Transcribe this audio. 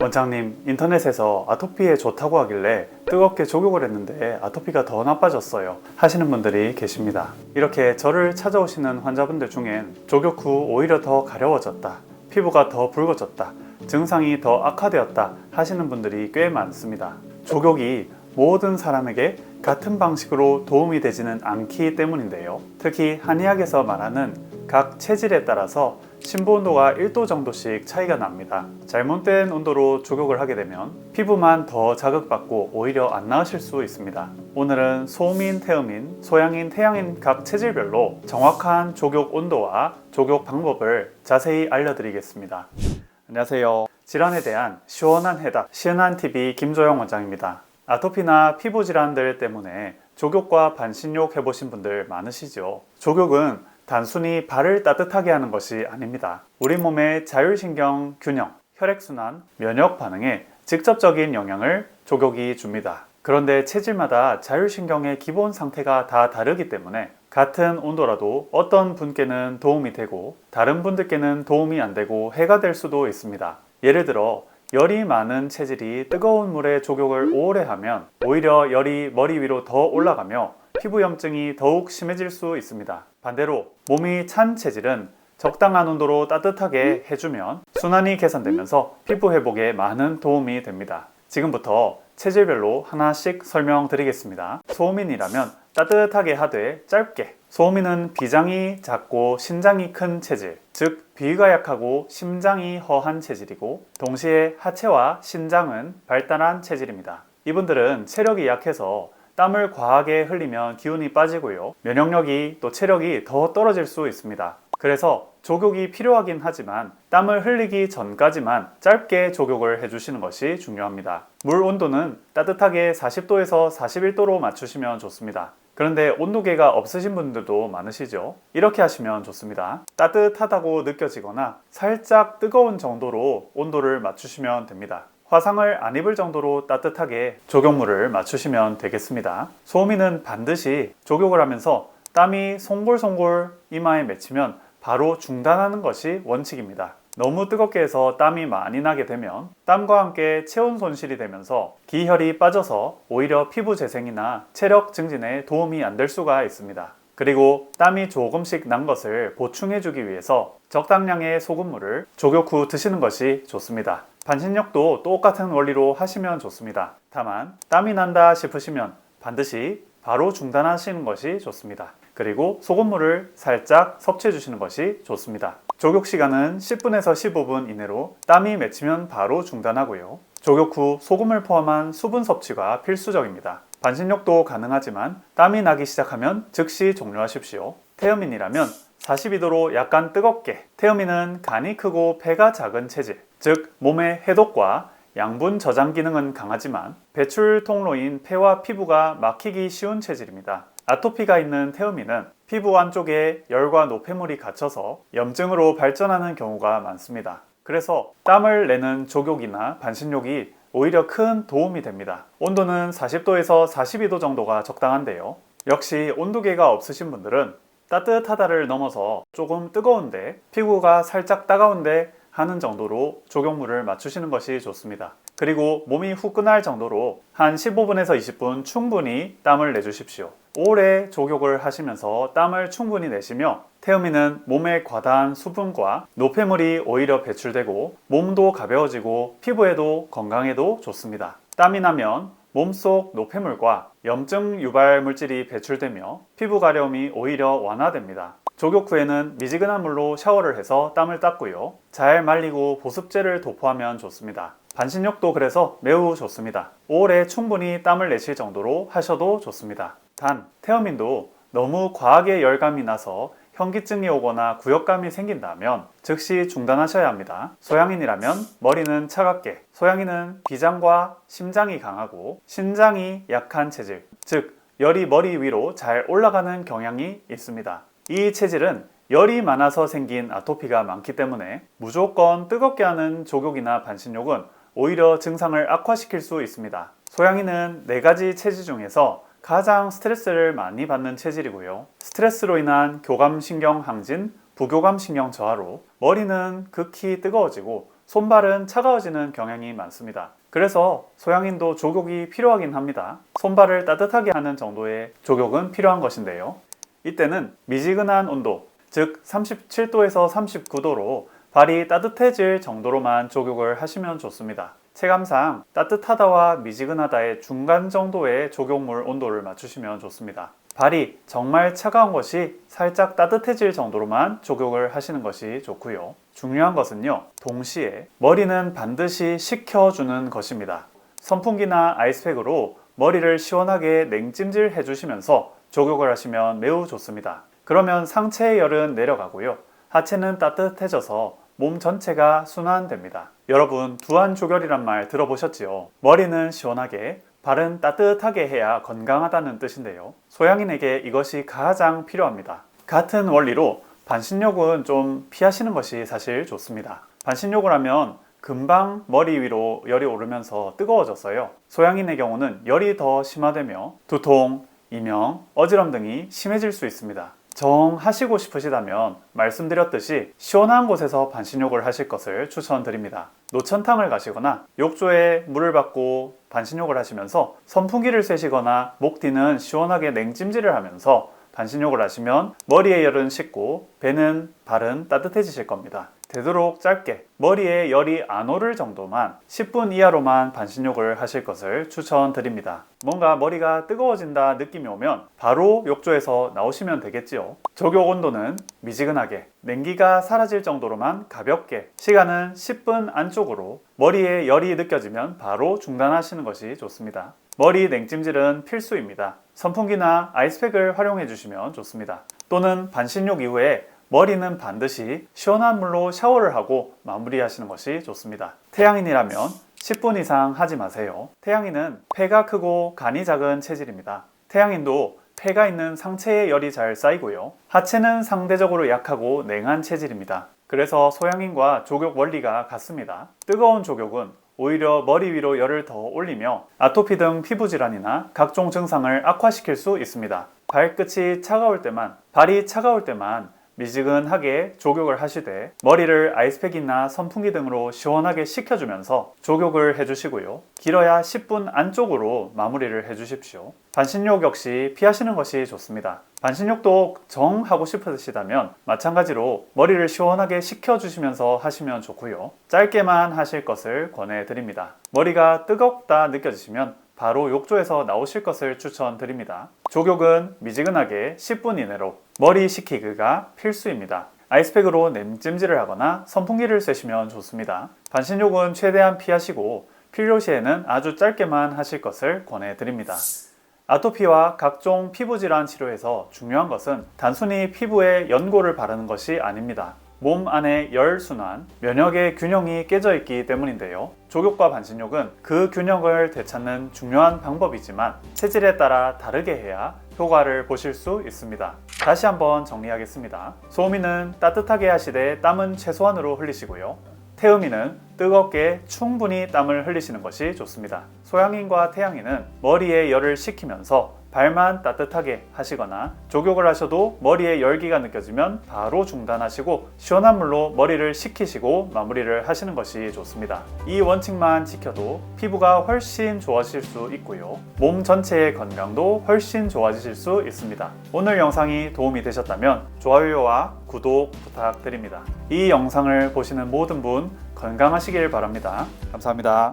원장님, 인터넷에서 아토피에 좋다고 하길래 뜨겁게 족욕을 했는데 아토피가 더 나빠졌어요 하시는 분들이 계십니다. 이렇게 저를 찾아오시는 환자분들 중엔 족욕 후 오히려 더 가려워졌다, 피부가 더 붉어졌다, 증상이 더 악화되었다 하시는 분들이 꽤 많습니다. 족욕이 모든 사람에게 같은 방식으로 도움이 되지는 않기 때문인데요. 특히 한의학에서 말하는 각 체질에 따라서 심부 온도가 1도 정도씩 차이가 납니다. 잘못된 온도로 족욕을 하게 되면 피부만 더 자극받고 오히려 안 나으실 수 있습니다. 오늘은 소음인, 태음인, 소양인, 태양인 각 체질별로 정확한 족욕 온도와 족욕 방법을 자세히 알려드리겠습니다. 안녕하세요. 질환에 대한 시원한 해답, 시은한TV 김조영 원장입니다. 아토피나 피부 질환들 때문에 족욕과 반신욕 해보신 분들 많으시죠? 족욕은 단순히 발을 따뜻하게 하는 것이 아닙니다. 우리 몸의 자율신경 균형, 혈액순환, 면역 반응에 직접적인 영향을 족욕이 줍니다. 그런데 체질마다 자율신경의 기본 상태가 다 다르기 때문에 같은 온도라도 어떤 분께는 도움이 되고 다른 분들께는 도움이 안 되고 해가 될 수도 있습니다. 예를 들어 열이 많은 체질이 뜨거운 물에 족욕을 오래 하면 오히려 열이 머리 위로 더 올라가며 피부염증이 더욱 심해질 수 있습니다. 반대로 몸이 찬 체질은 적당한 온도로 따뜻하게 해주면 순환이 개선되면서 피부 회복에 많은 도움이 됩니다. 지금부터 체질별로 하나씩 설명드리겠습니다. 소음인이라면 따뜻하게 하되 짧게. 소음인은 비장이 작고 신장이 큰 체질, 즉 비위가 약하고 심장이 허한 체질이고 동시에 하체와 신장은 발달한 체질입니다. 이분들은 체력이 약해서 땀을 과하게 흘리면 기운이 빠지고요. 면역력이 또 체력이 더 떨어질 수 있습니다. 그래서 족욕이 필요하긴 하지만 땀을 흘리기 전까지만 짧게 족욕을 해주시는 것이 중요합니다. 물 온도는 따뜻하게 40도에서 41도로 맞추시면 좋습니다. 그런데 온도계가 없으신 분들도 많으시죠? 이렇게 하시면 좋습니다. 따뜻하다고 느껴지거나 살짝 뜨거운 정도로 온도를 맞추시면 됩니다. 화상을 안 입을 정도로 따뜻하게 족욕물을 맞추시면 되겠습니다. 소음인은 반드시 족욕을 하면서 땀이 송골송골 이마에 맺히면 바로 중단하는 것이 원칙입니다. 너무 뜨겁게 해서 땀이 많이 나게 되면 땀과 함께 체온 손실이 되면서 기혈이 빠져서 오히려 피부 재생이나 체력 증진에 도움이 안 될 수가 있습니다. 그리고 땀이 조금씩 난 것을 보충해주기 위해서 적당량의 소금물을 족욕 후 드시는 것이 좋습니다. 반신욕도 똑같은 원리로 하시면 좋습니다. 다만 땀이 난다 싶으시면 반드시 바로 중단하시는 것이 좋습니다. 그리고 소금물을 살짝 섭취해 주시는 것이 좋습니다. 족욕 시간은 10분에서 15분 이내로 땀이 맺히면 바로 중단하고요. 족욕 후 소금을 포함한 수분 섭취가 필수적입니다. 반신욕도 가능하지만 땀이 나기 시작하면 즉시 종료하십시오. 태음인이라면 42도로 약간 뜨겁게. 태음인은 간이 크고 폐가 작은 체질, 즉 몸의 해독과 양분 저장 기능은 강하지만 배출 통로인 폐와 피부가 막히기 쉬운 체질입니다. 아토피가 있는 태음인은 피부 안쪽에 열과 노폐물이 갇혀서 염증으로 발전하는 경우가 많습니다. 그래서 땀을 내는 족욕이나 반신욕이 오히려 큰 도움이 됩니다. 온도는 40도에서 42도 정도가 적당한데요. 역시 온도계가 없으신 분들은 따뜻하다를 넘어서 조금 뜨거운데 피부가 살짝 따가운데 하는 정도로 족욕물을 맞추시는 것이 좋습니다. 그리고 몸이 후끈할 정도로 한 15분에서 20분 충분히 땀을 내주십시오. 오래 족욕을 하시면서 땀을 충분히 내시며 태음인은 몸에 과다한 수분과 노폐물이 오히려 배출되고 몸도 가벼워지고 피부에도 건강에도 좋습니다. 땀이 나면 몸속 노폐물과 염증 유발 물질이 배출되며 피부 가려움이 오히려 완화됩니다. 족욕 후에는 미지근한 물로 샤워를 해서 땀을 닦고요. 잘 말리고 보습제를 도포하면 좋습니다. 반신욕도 그래서 매우 좋습니다. 오래 충분히 땀을 내실 정도로 하셔도 좋습니다. 단, 태음인도 너무 과하게 열감이 나서 현기증이 오거나 구역감이 생긴다면 즉시 중단하셔야 합니다. 소양인이라면 머리는 차갑게, 소양인은 비장과 심장이 강하고 신장이 약한 체질, 즉 열이 머리 위로 잘 올라가는 경향이 있습니다. 이 체질은 열이 많아서 생긴 아토피가 많기 때문에 무조건 뜨겁게 하는 족욕이나 반신욕은 오히려 증상을 악화시킬 수 있습니다. 소양인은 4가지 체질 중에서 가장 스트레스를 많이 받는 체질이고요. 스트레스로 인한 교감신경 항진, 부교감신경 저하로 머리는 극히 뜨거워지고 손발은 차가워지는 경향이 많습니다. 그래서 소양인도 족욕이 필요하긴 합니다. 손발을 따뜻하게 하는 정도의 족욕은 필요한 것인데요. 이때는 미지근한 온도, 즉 37도에서 39도로 발이 따뜻해질 정도로만 족욕을 하시면 좋습니다. 체감상 따뜻하다와 미지근하다의 중간 정도의 족욕물 온도를 맞추시면 좋습니다. 발이 정말 차가운 것이 살짝 따뜻해질 정도로만 족욕을 하시는 것이 좋고요. 중요한 것은요, 동시에 머리는 반드시 식혀주는 것입니다. 선풍기나 아이스팩으로 머리를 시원하게 냉찜질 해주시면서 족욕을 하시면 매우 좋습니다. 그러면 상체의 열은 내려가고요, 하체는 따뜻해져서 몸 전체가 순환됩니다. 여러분, 두안조결이란 말 들어보셨지요? 머리는 시원하게, 발은 따뜻하게 해야 건강하다는 뜻인데요. 소양인에게 이것이 가장 필요합니다. 같은 원리로 반신욕은 좀 피하시는 것이 사실 좋습니다. 반신욕을 하면 금방 머리 위로 열이 오르면서 뜨거워졌어요. 소양인의 경우는 열이 더 심화되며 두통, 이명, 어지럼 등이 심해질 수 있습니다. 정 하시고 싶으시다면 말씀드렸듯이 시원한 곳에서 반신욕을 하실 것을 추천드립니다. 노천탕을 가시거나 욕조에 물을 받고 반신욕을 하시면서 선풍기를 쐬시거나 목 뒤는 시원하게 냉찜질을 하면서 반신욕을 하시면 머리의 열은 식고 배는 발은 따뜻해지실 겁니다. 되도록 짧게 머리에 열이 안 오를 정도만 10분 이하로만 반신욕을 하실 것을 추천드립니다. 뭔가 머리가 뜨거워진다 느낌이 오면 바로 욕조에서 나오시면 되겠지요. 족욕 온도는 미지근하게 냉기가 사라질 정도로만 가볍게, 시간은 10분 안쪽으로 머리에 열이 느껴지면 바로 중단하시는 것이 좋습니다. 머리 냉찜질은 필수입니다. 선풍기나 아이스팩을 활용해 주시면 좋습니다. 또는 반신욕 이후에 머리는 반드시 시원한 물로 샤워를 하고 마무리하시는 것이 좋습니다. 태양인이라면 10분 이상 하지 마세요. 태양인은 폐가 크고 간이 작은 체질입니다. 태양인도 폐가 있는 상체에 열이 잘 쌓이고요, 하체는 상대적으로 약하고 냉한 체질입니다. 그래서 소양인과 족욕 원리가 같습니다. 뜨거운 족욕은 오히려 머리 위로 열을 더 올리며 아토피 등 피부 질환이나 각종 증상을 악화시킬 수 있습니다. 발끝이 차가울 때만, 발이 차가울 때만 미지근하게 족욕을 하시되 머리를 아이스팩이나 선풍기 등으로 시원하게 식혀주면서 족욕을 해주시고요. 길어야 10분 안쪽으로 마무리를 해주십시오. 반신욕 역시 피하시는 것이 좋습니다. 반신욕도 정 하고 싶으시다면 마찬가지로 머리를 시원하게 식혀주시면서 하시면 좋고요. 짧게만 하실 것을 권해드립니다. 머리가 뜨겁다 느껴지시면 바로 욕조에서 나오실 것을 추천드립니다. 족욕은 미지근하게 10분 이내로, 머리 식히기가 필수입니다. 아이스팩으로 냉찜질을 하거나 선풍기를 쐬시면 좋습니다. 반신욕은 최대한 피하시고 필요시에는 아주 짧게만 하실 것을 권해드립니다. 아토피와 각종 피부 질환 치료에서 중요한 것은 단순히 피부에 연고를 바르는 것이 아닙니다. 몸 안의 열순환, 면역의 균형이 깨져 있기 때문인데요. 족욕과 반신욕은 그 균형을 되찾는 중요한 방법이지만 체질에 따라 다르게 해야 효과를 보실 수 있습니다. 다시 한번 정리하겠습니다. 소음이는 따뜻하게 하시되 땀은 최소한으로 흘리시고요. 태음인은 뜨겁게 충분히 땀을 흘리시는 것이 좋습니다. 소양인과 태양인은 머리에 열을 식히면서 발만 따뜻하게 하시거나 족욕을 하셔도 머리에 열기가 느껴지면 바로 중단하시고 시원한 물로 머리를 식히시고 마무리를 하시는 것이 좋습니다. 이 원칙만 지켜도 피부가 훨씬 좋아지실 수 있고요, 몸 전체의 건강도 훨씬 좋아지실 수 있습니다. 오늘 영상이 도움이 되셨다면 좋아요와 구독 부탁드립니다. 이 영상을 보시는 모든 분 건강하시길 바랍니다. 감사합니다.